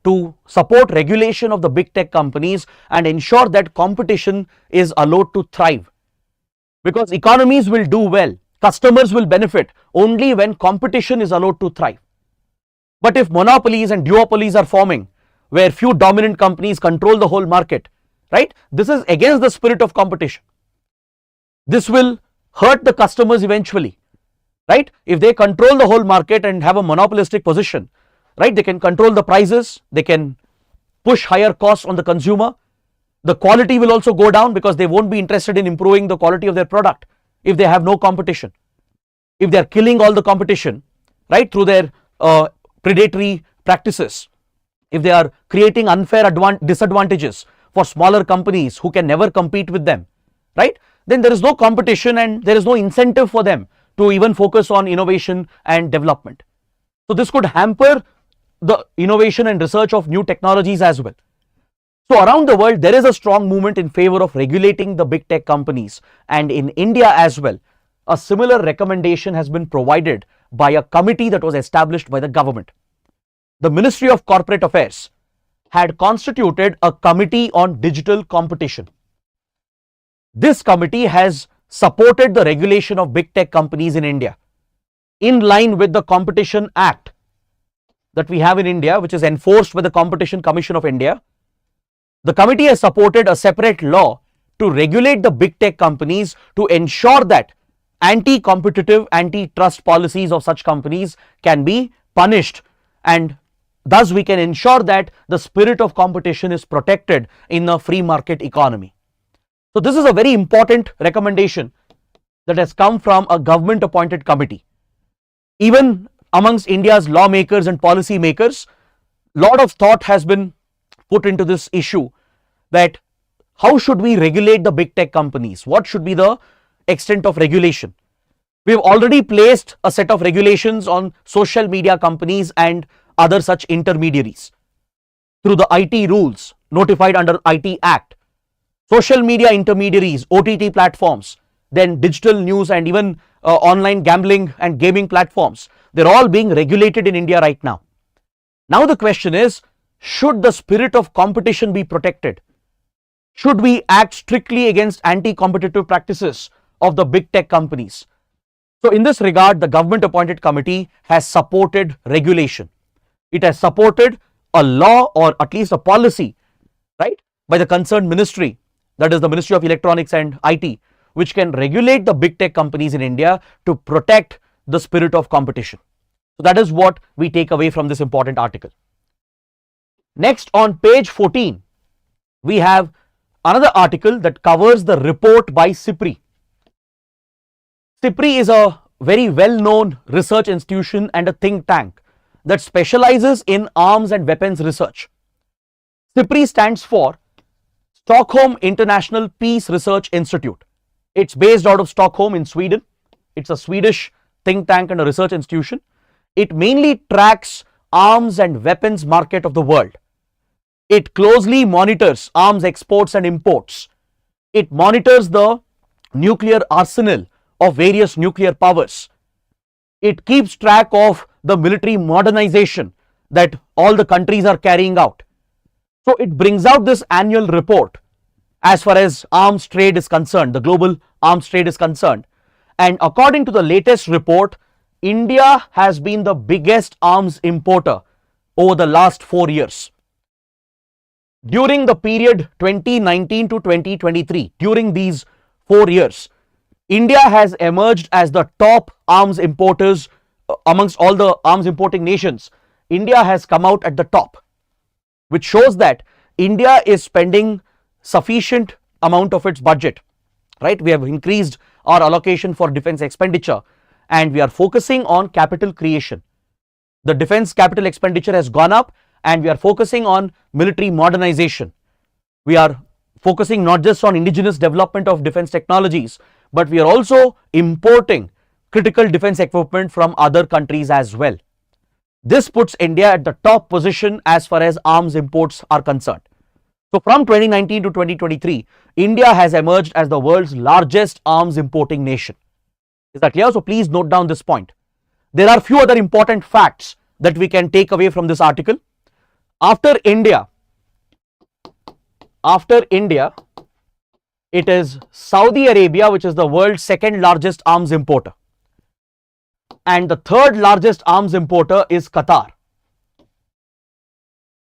to support regulation of the big tech companies and ensure that competition is allowed to thrive. Because economies will do well, customers will benefit only when competition is allowed to thrive. But if monopolies and duopolies are forming, where few dominant companies control the whole market, right, this is against the spirit of competition. This will hurt the customers eventually, right? If they control the whole market and have a monopolistic position, right, they can control the prices, they can push higher costs on the consumer. The quality will also go down because they won't be interested in improving the quality of their product if they have no competition. If they are killing all the competition, right, through their predatory practices, if they are creating unfair disadvantages for smaller companies who can never compete with them, right, then there is no competition and there is no incentive for them to even focus on innovation and development. So this could hamper the innovation and research of new technologies as well. So around the world, there is a strong movement in favor of regulating the big tech companies, and in India as well, a similar recommendation has been provided by a committee that was established by the government. The Ministry of Corporate Affairs had constituted a committee on digital competition. This committee has supported the regulation of big tech companies in India in line with the Competition Act that we have in India, which is enforced by the Competition Commission of India. The committee has supported a separate law to regulate the big tech companies to ensure that anti-competitive, antitrust policies of such companies can be punished, and thus we can ensure that the spirit of competition is protected in a free market economy. So this is a very important recommendation that has come from a government appointed committee. Even amongst India's lawmakers and policy makers, lot of thought has been put into this issue, that how should we regulate the big tech companies? What should be the extent of regulation? We have already placed a set of regulations on social media companies and other such intermediaries through the IT rules notified under IT Act. Social media intermediaries, OTT platforms, then digital news and even online gambling and gaming platforms, they're all being regulated in India right now. Now the question is, should the spirit of competition be protected? Should we act strictly against anti-competitive practices of the big tech companies? So in this regard, the government appointed committee has supported regulation. It has supported a law or at least a policy, right, by the concerned ministry, that is the Ministry of Electronics and IT, which can regulate the big tech companies in India to protect the spirit of competition. So that is what we take away from this important article. Next, on page 14, we have another article that covers the report by SIPRI. SIPRI is a very well-known research institution and a think tank that specializes in arms and weapons research. SIPRI stands for Stockholm International Peace Research Institute. It's based out of Stockholm in Sweden. It's a Swedish think tank and a research institution. It mainly tracks arms and weapons market of the world. It closely monitors arms exports and imports. It monitors the nuclear arsenal of various nuclear powers. It keeps track of the military modernization that all the countries are carrying out. So it brings out this annual report as far as arms trade is concerned, the global arms trade is concerned. And according to the latest report, India has been the biggest arms importer over the last 4 years. During the period 2019 to 2023, during these 4 years, India has emerged as the top arms importers amongst all the arms importing nations. India has come out at the top, which shows that India is spending sufficient amount of its budget, right? We have increased our allocation for defense expenditure and we are focusing on capital creation. The defense capital expenditure has gone up and we are focusing on military modernization. We are focusing not just on indigenous development of defense technologies, but we are also importing critical defense equipment from other countries as well. This puts India at the top position as far as arms imports are concerned. So from 2019 to 2023, India has emerged as the world's largest arms importing nation. Is that clear? So please note down this point. There are few other important facts that we can take away from this article. After India, it is Saudi Arabia, which is the world's second largest arms importer. And the third largest arms importer is Qatar.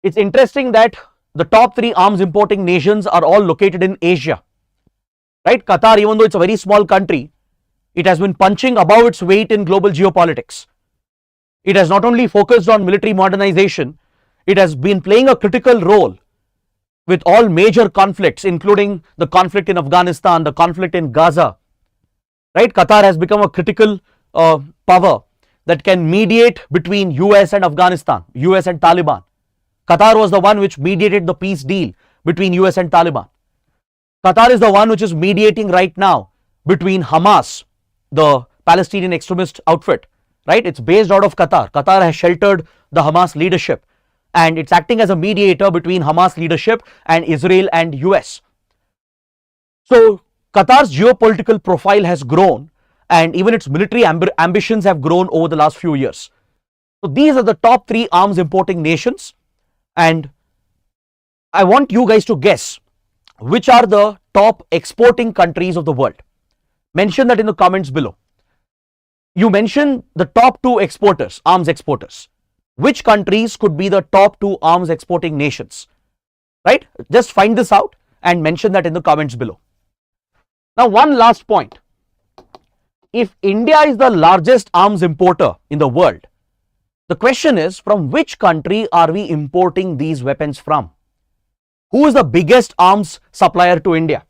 It's interesting that the top 3 arms importing nations are all located in Asia, right? Qatar, even though it's a very small country, it has been punching above its weight in global geopolitics. It has not only focused on military modernization, it has been playing a critical role with all major conflicts, including the conflict in Afghanistan, the conflict in Gaza, right? Qatar has become a critical power that can mediate between US and Afghanistan, US and Taliban. Qatar was the one which mediated the peace deal between US and Taliban. Qatar is the one which is mediating right now between Hamas, the Palestinian extremist outfit, right? It's based out of Qatar. Qatar has sheltered the Hamas leadership and it's acting as a mediator between Hamas leadership and Israel and US. So Qatar's geopolitical profile has grown, and even its military ambitions have grown over the last few years. So these are the top 3 arms importing nations, and I want you guys to guess which are the top exporting countries of the world. Mention that in the comments below. You mention the top 2 exporters, arms exporters. Which countries could be the top 2 arms exporting nations? Right? Just find this out and mention that in the comments below. Now, one last point. If India is the largest arms importer in the world, the question is, from which country are we importing these weapons from? Who is the biggest arms supplier to India?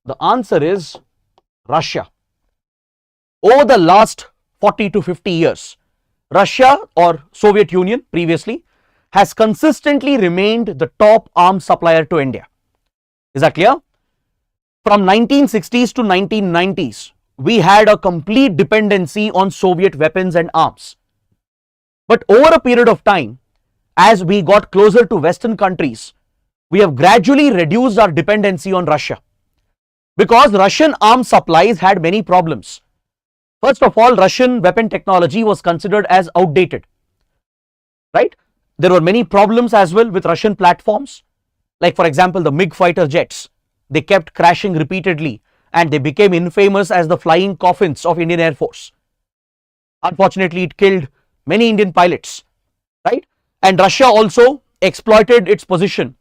The answer is Russia. Over the last 40 to 50 years, Russia, or Soviet Union previously, has consistently remained the top arms supplier to India. Is that clear? From 1960s to 1990s, we had a complete dependency on Soviet weapons and arms. But over a period of time, as we got closer to Western countries, we have gradually reduced our dependency on Russia, because Russian arms supplies had many problems. First of all, Russian weapon technology was considered as outdated, right? There were many problems as well with Russian platforms, like for example, the MiG fighter jets. They kept crashing repeatedly, and they became infamous as the flying coffins of Indian Air Force. Unfortunately, it killed many Indian pilots, right? And Russia also exploited its position.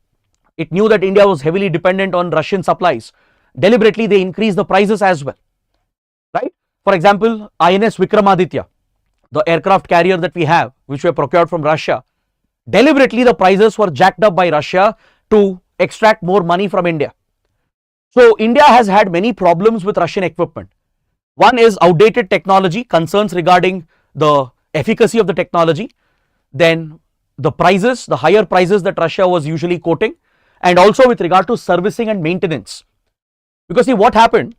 It knew that India was heavily dependent on Russian supplies. Deliberately, they increased the prices as well, right? For example, INS Vikramaditya, the aircraft carrier that we have, which were procured from Russia, deliberately the prices were jacked up by Russia to extract more money from India. So India has had many problems with Russian equipment. One is outdated technology, concerns regarding the efficacy of the technology, then the prices, the higher prices that Russia was usually quoting, and also with regard to servicing and maintenance. Because see what happened,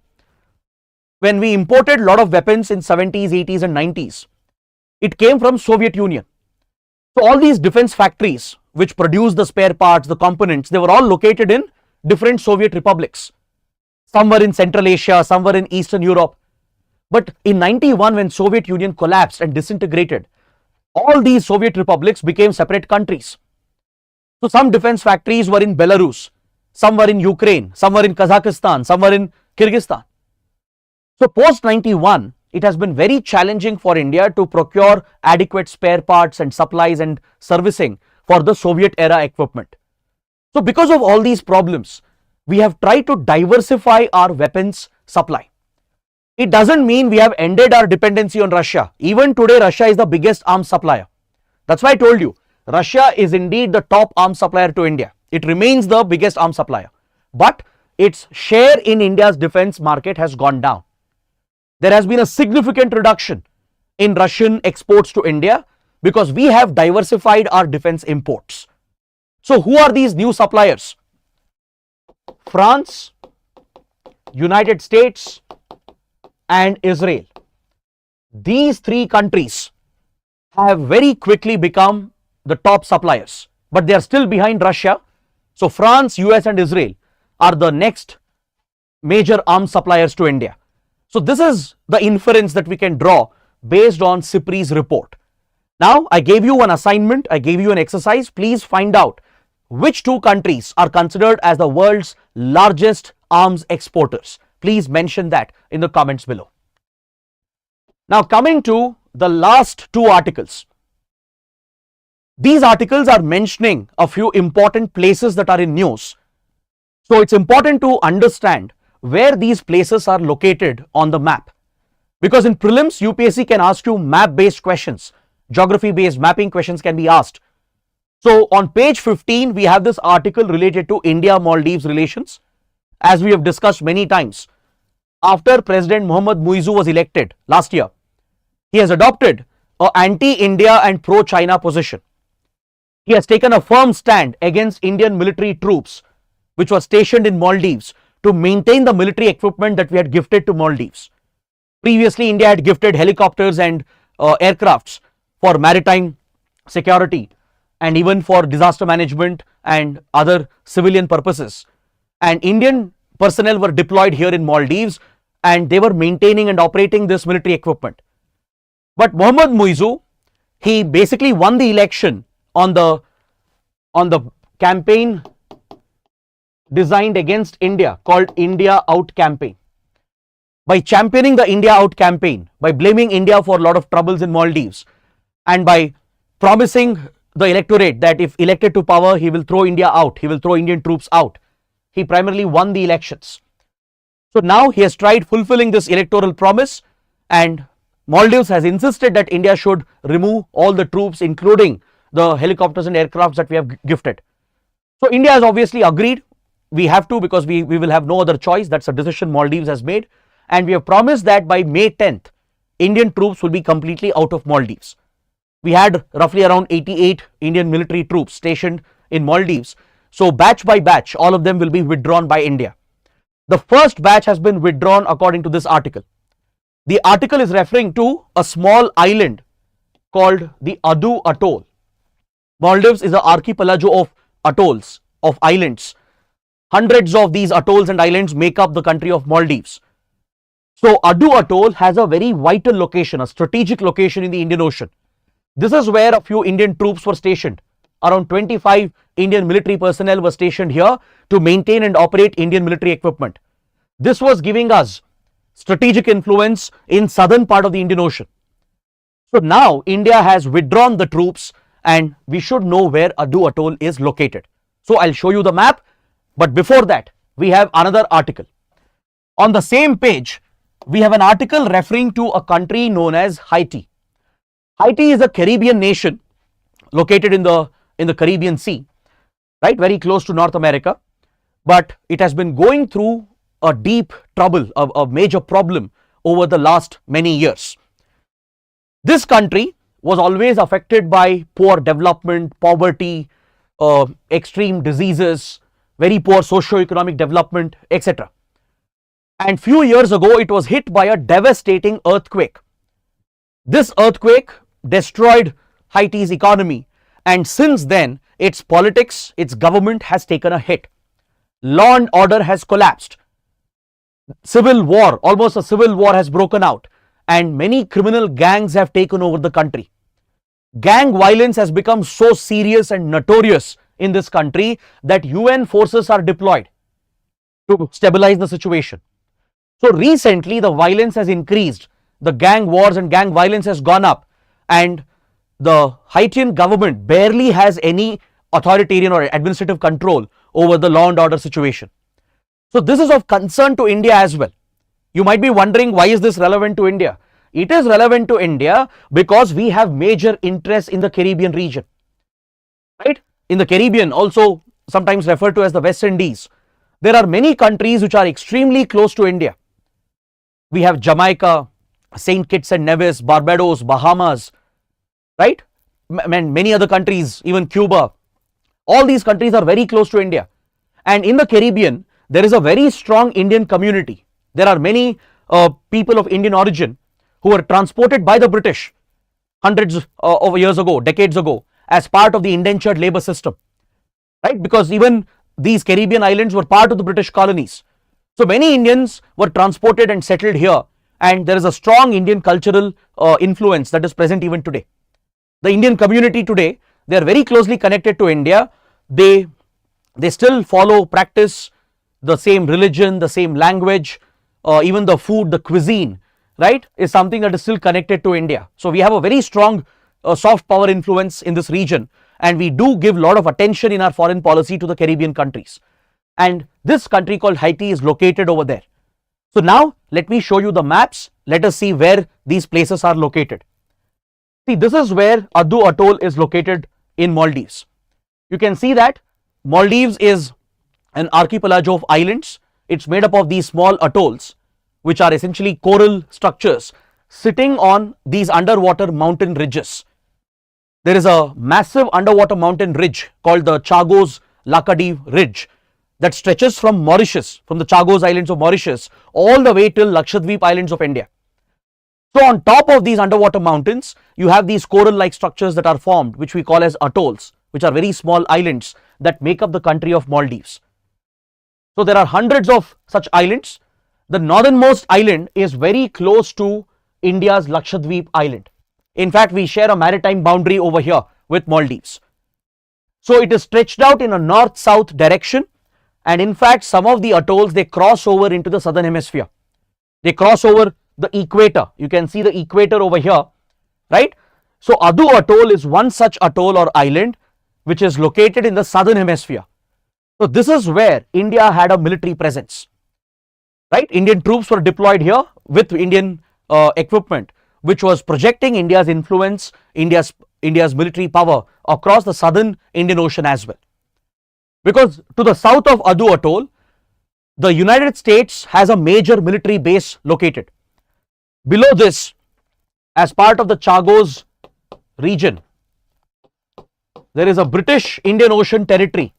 when we imported a lot of weapons in 70s, 80s and 90s, it came from Soviet Union. So all these defense factories which produced the spare parts, the components, they were all located in different Soviet republics. Some were in Central Asia, some were in Eastern Europe. But in 91, when Soviet Union collapsed and disintegrated, all these Soviet republics became separate countries. So some defense factories were in Belarus, some were in Ukraine, some were in Kazakhstan, some were in Kyrgyzstan. So post 91, it has been very challenging for India to procure adequate spare parts and supplies and servicing for the Soviet era equipment. So because of all these problems, we have tried to diversify our weapons supply. It doesn't mean we have ended our dependency on Russia. Even today, Russia is the biggest arms supplier. That's why I told you, Russia is indeed the top arms supplier to India. It remains the biggest arms supplier. But its share in India's defense market has gone down. There has been a significant reduction in Russian exports to India because we have diversified our defense imports. So who are these new suppliers? France, United States and Israel. These 3 countries have very quickly become the top suppliers, but they are still behind Russia. So France, US and Israel are the next major arms suppliers to India. So this is the inference that we can draw based on SIPRI's report. Now I gave you one assignment, I gave you an exercise. Please find out which 2 countries are considered as the world's largest arms exporters. Please mention that in the comments below. Now coming to the last 2 articles. These articles are mentioning a few important places that are in news. So it's important to understand where these places are located on the map. Because in prelims, UPSC can ask you map-based questions. Geography-based mapping questions can be asked. So on page 15, we have this article related to India-Maldives relations. As we have discussed many times, after President Mohammad Muizzu was elected last year, he has adopted an anti-India and pro-China position. He has taken a firm stand against Indian military troops which were stationed in Maldives to maintain the military equipment that we had gifted to Maldives. Previously, India had gifted helicopters and aircrafts for maritime security and even for disaster management and other civilian purposes. And Indian personnel were deployed here in Maldives and they were maintaining and operating this military equipment. But Mohammad Muizzu, he basically won the election on the campaign designed against India called India Out campaign. By championing the India Out campaign, by blaming India for a lot of troubles in Maldives, and by promising the electorate that if elected to power, he will throw India out, he will throw Indian troops out, he primarily won the elections. So now he has tried fulfilling this electoral promise, and Maldives has insisted that India should remove all the troops, including the helicopters and aircrafts that we have gifted. So India has obviously agreed. We have to, because we will have no other choice. That's a decision Maldives has made. And we have promised that by May 10th, Indian troops will be completely out of Maldives. We had roughly around 88 Indian military troops stationed in Maldives. So batch by batch, all of them will be withdrawn by India. The first batch has been withdrawn according to this article. The article is referring to a small island called the Addu atoll. Maldives is an archipelago of atolls, of islands. Hundreds of these atolls and islands make up the country of Maldives. So Addu atoll has a very vital location, a strategic location in the Indian Ocean. This is where a few Indian troops were stationed. Around 25 Indian military personnel were stationed here to maintain and operate Indian military equipment. This was giving us strategic influence in southern part of the Indian Ocean. So now India has withdrawn the troops and we should know where Addu atoll is located. So I'll show you the map, but before that we have another article. On the same page, we have an article referring to a country known as Haiti. Haiti is a Caribbean nation located in the Caribbean Sea, right, very close to North America, but it has been going through a deep trouble, a major problem over the last many years. This country was always affected by poor development, poverty, extreme diseases, very poor socio-economic development, etc. And few years ago, it was hit by a devastating earthquake. This earthquake destroyed Haiti's economy, and since then, its politics, its government has taken a hit. Law and order has collapsed. Civil war, almost a civil war has broken out, and many criminal gangs have taken over the country. Gang violence has become so serious and notorious in this country that UN forces are deployed to stabilize the situation. So recently the violence has increased, the gang wars and gang violence has gone up, and the Haitian government barely has any authoritarian or administrative control over the law and order situation. So this is of concern to India as well. You might be wondering, why is this relevant to India? It is relevant to India because we have major interests in the Caribbean region, right? In the Caribbean, also sometimes referred to as the West Indies, there are many countries which are extremely close to India. We have Jamaica, St. Kitts and Nevis, Barbados, Bahamas, right? Many other countries, even Cuba. All these countries are very close to India. And in the Caribbean, there is a very strong Indian community. There are many people of Indian origin who were transported by the British hundreds of years ago, decades ago, as part of the indentured labor system, right? Because even these Caribbean islands were part of the British colonies. So many Indians were transported and settled here, and there is a strong Indian cultural influence that is present even today. The Indian community today, they are very closely connected to India. They still follow, practice the same religion, the same language, even the food, the cuisine, right, is something that is still connected to India. So we have a very strong soft power influence in this region, and we do give a lot of attention in our foreign policy to the Caribbean countries. And this country called Haiti is located over there. So now let me show you the maps. Let us see where these places are located. See, this is where Addu atoll is located in Maldives. You can see that Maldives is an archipelago of islands. It's made up of these small atolls, which are essentially coral structures sitting on these underwater mountain ridges. There is a massive underwater mountain ridge called the Chagos Lakadi Ridge that stretches from Mauritius, from the Chagos Islands of Mauritius, all the way till Lakshadweep Islands of India. So on top of these underwater mountains, you have these coral-like structures that are formed, which we call as atolls, which are very small islands that make up the country of Maldives. So there are hundreds of such islands. The northernmost island is very close to India's Lakshadweep island. In fact, we share a maritime boundary over here with Maldives. So it is stretched out in a north-south direction, and in fact some of the atolls, they cross over into the southern hemisphere. They cross over the equator. You can see the equator over here, right? So Addu atoll is one such atoll or island which is located in the southern hemisphere. So this is where India had a military presence, right? Indian troops were deployed here with Indian equipment, which was projecting India's influence, India's military power across the southern Indian Ocean as well. Because to the south of Addu atoll, the United States has a major military base located. Below this, as part of the Chagos region, there is a British Indian Ocean territory.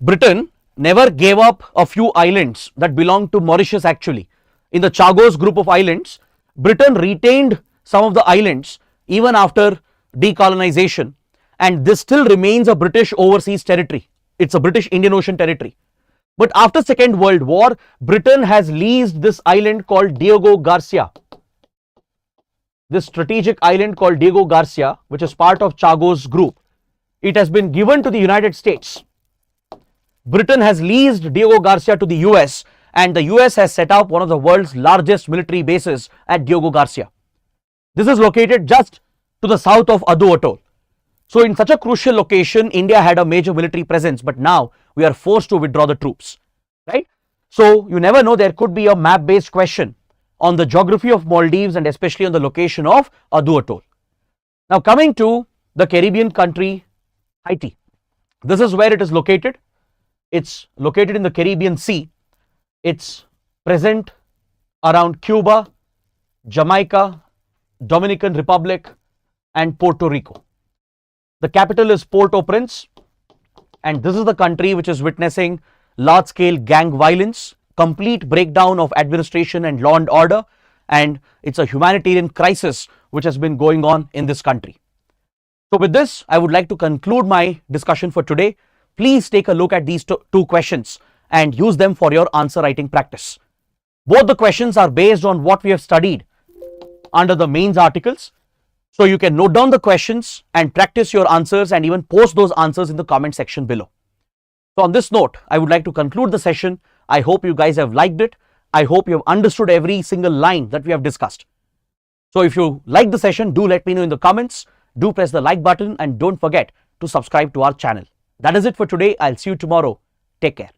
Britain never gave up a few islands that belonged to Mauritius actually. In the Chagos group of islands, Britain retained some of the islands even after decolonization, and this still remains a British overseas territory. It's a British Indian Ocean territory. But after Second World War, Britain has leased this island called Diego Garcia. This strategic island called Diego Garcia, which is part of Chagos group, it has been given to the United States. Britain has leased Diego Garcia to the US, and the US has set up one of the world's largest military bases at Diego Garcia. This is located just to the south of Addu atoll. So in such a crucial location, India had a major military presence, but now we are forced to withdraw the troops, right? So you never know, there could be a map-based question on the geography of Maldives and especially on the location of Addu atoll. Now coming to the Caribbean country Haiti. This is where it is located. It's located in the Caribbean Sea. It's present around Cuba, Jamaica, Dominican Republic, and Puerto Rico. The capital is Port-au-Prince, and this is the country which is witnessing large-scale gang violence, complete breakdown of administration and law and order, and it's a humanitarian crisis which has been going on in this country. So with this, I would like to conclude my discussion for today. Please take a look at these two questions and use them for your answer writing practice. Both the questions are based on what we have studied under the mains articles. So you can note down the questions and practice your answers and even post those answers in the comment section below. So on this note, I would like to conclude the session. I hope you guys have liked it. I hope you have understood every single line that we have discussed. So if you like the session, do let me know in the comments. Do press the like button and don't forget to subscribe to our channel. That is it for today. I'll see you tomorrow. Take care.